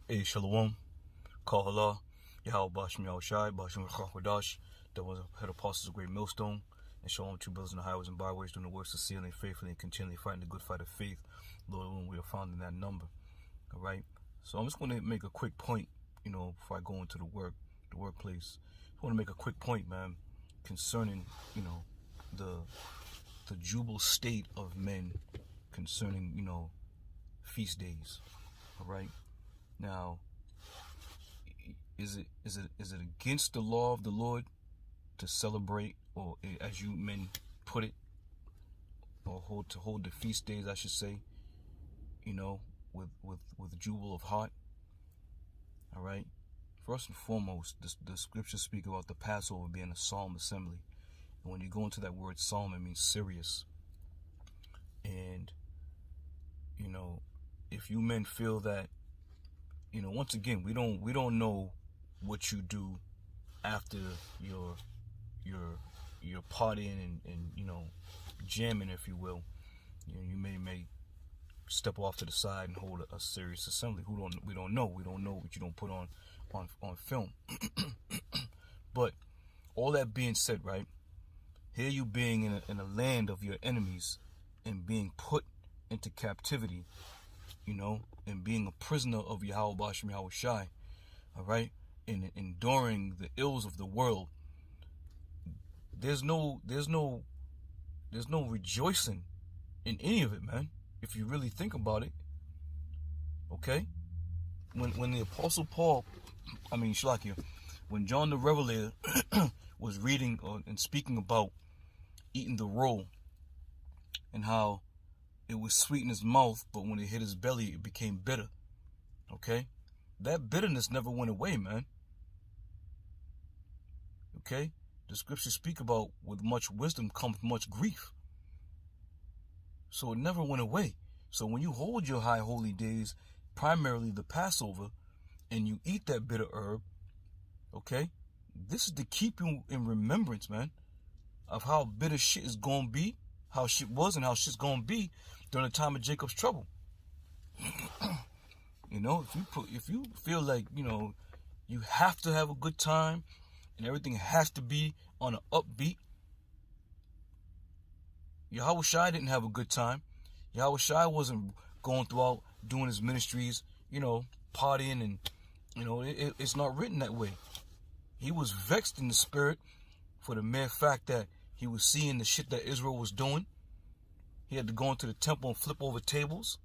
Hey, Shalom, Kahala, Yahweh Bashim Yahushai, Bashim Chakwadash, that was head apostles of Great Millstone, and Shalom to brothers in the highways and byways doing the works of sealing faithfully and continually fighting the good fight of faith. Lord, when we are found in that number. All right. So I'm just going to make a quick point, before I go into the workplace. I want to make a quick point, man, concerning, the jubile state of men concerning, feast days. All right. Now, is it against the law of the Lord to celebrate, or as you men put it, or hold the feast days, I should say, with jubile of heart? All right. First and foremost, the scriptures speak about the Passover being a solemn assembly, and when you go into that word solemn, it means serious. And if you men feel that, once again, we don't know what you do after your partying and jamming, if you will. You may step off to the side and hold a serious assembly. We don't know what you don't put on film. But all that being said, right, here you being in a land of your enemies and being put into captivity, and being a prisoner of Yahweh Bashim Yahushai, all right, and enduring the ills of the world, there's no rejoicing in any of it, man, if you really think about it. Okay? When the Apostle Paul, when John the Revelator was reading and speaking about eating the roll and how it was sweet in his mouth, but when it hit his belly, it became bitter. Okay? That bitterness never went away, man. Okay? The scriptures speak about with much wisdom comes much grief. So it never went away. So when you hold your high holy days, primarily the Passover, and you eat that bitter herb, okay, this is to keep you in remembrance, man, of how bitter shit is going to be, how shit was and how shit's going to be during the time of Jacob's trouble. If you feel like, you have to have a good time and everything has to be on an upbeat, Yahushua didn't have a good time. Yahushua wasn't going throughout doing his ministries, partying, and, it's not written that way. He was vexed in the spirit for the mere fact that he was seeing the shit that Israel was doing. He had to go into the temple and flip over tables.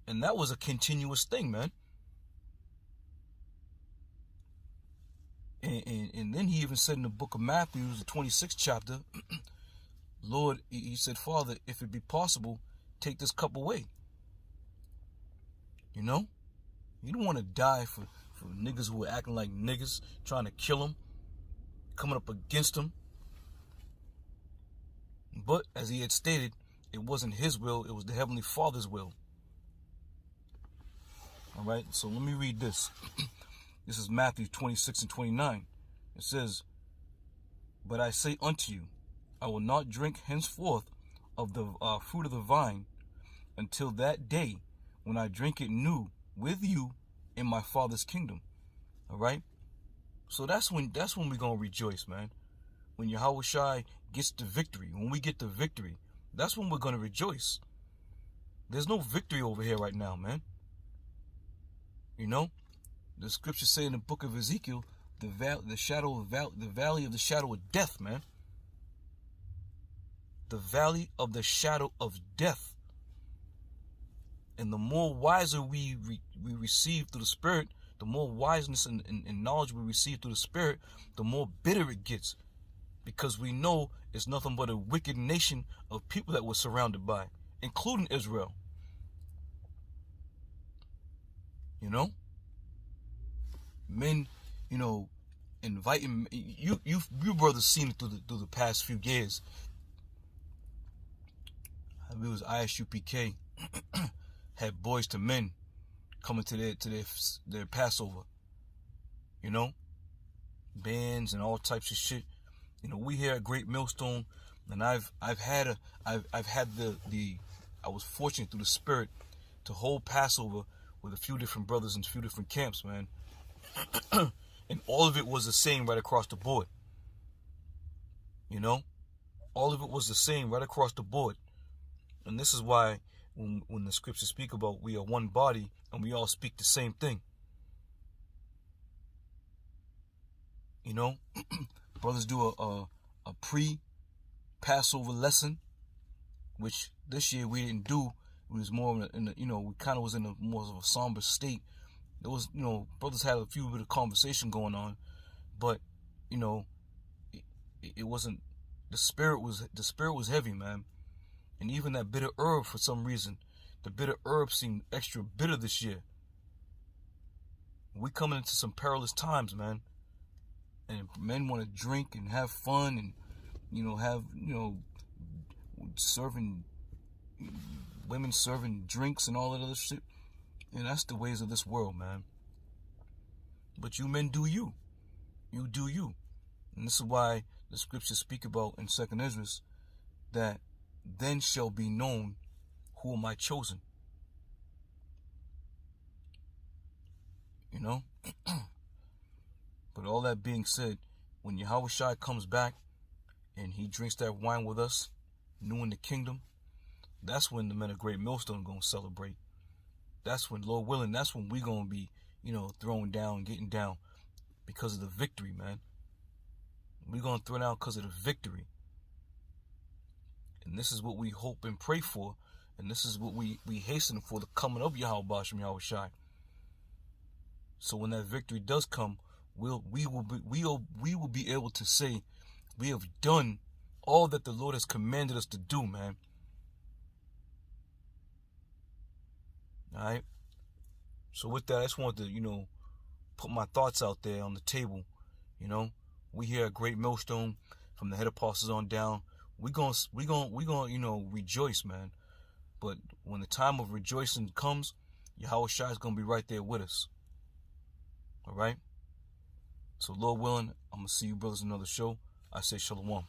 And that was a continuous thing, man. And then he even said in the book of Matthew, the 26th chapter, Lord, he said, Father, if it be possible, take this cup away. You don't want to die for niggas who are acting like niggas, trying to kill him, coming up against him. But as he had stated, it wasn't his will, it was the Heavenly Father's will. All right, so let me read this. This is Matthew 26 and 29. It says, But I say unto you, I will not drink henceforth of the fruit of the vine until that day when I drink it new with you in my Father's kingdom. All right? So that's when we're going to rejoice, man. When Yahushua gets the victory, when we get the victory, that's when we're going to rejoice. There's no victory over here right now, man. The scriptures say in the book of Ezekiel, the valley of the shadow of death, man. The valley of the shadow of death. And the more wiser we receive through the Spirit, the more wiseness and knowledge we receive through the Spirit, the more bitter it gets. Because we know it's nothing but a wicked nation of people that we're surrounded by, including Israel. Men, inviting you brothers seen it through the past few years. It was ISUPK had boys to men coming to their Passover. Bands and all types of shit. We here at Great Millstone, and I was fortunate through the Spirit to hold Passover with a few different brothers in a few different camps, man. And all of it was the same right across the board. You know? All of it was the same right across the board. And this is why when the scriptures speak about we are one body and we all speak the same thing. You know? Brothers do a pre-Passover lesson, which this year we didn't do. It was more in we kind of was in a more of a somber state. There was, brothers had a few bit of conversation going on, but, it wasn't, the spirit was heavy, man. And even that bitter herb, for some reason, the bitter herb seemed extra bitter this year. We coming into some perilous times, man. And men want to drink and have fun and, women serving drinks and all that other shit. And that's the ways of this world, man. But you men do you. You do you. And this is why the scriptures speak about in 2nd Ezra that then shall be known who am I chosen. But all that being said, when Yahushua comes back and he drinks that wine with us, new in the kingdom, that's when the men of Great Millstone are going to celebrate. That's when, Lord willing, that's when we're going to be, throwing down, getting down because of the victory, man. We're going to throw down because of the victory. And this is what we hope and pray for. And this is what we hasten for, the coming of Yahweh Shem Yahushua. So when that victory does come, we will be able to say we have done all that the Lord has commanded us to do, man. Alright? So with that, I just wanted to, put my thoughts out there on the table. We here at Great Millstone, from the head apostles on down, we gonna rejoice, man. But when the time of rejoicing comes, Yahushua is gonna be right there with us. Alright? So Lord willing, I'm gonna see you brothers in another show. I say shalom.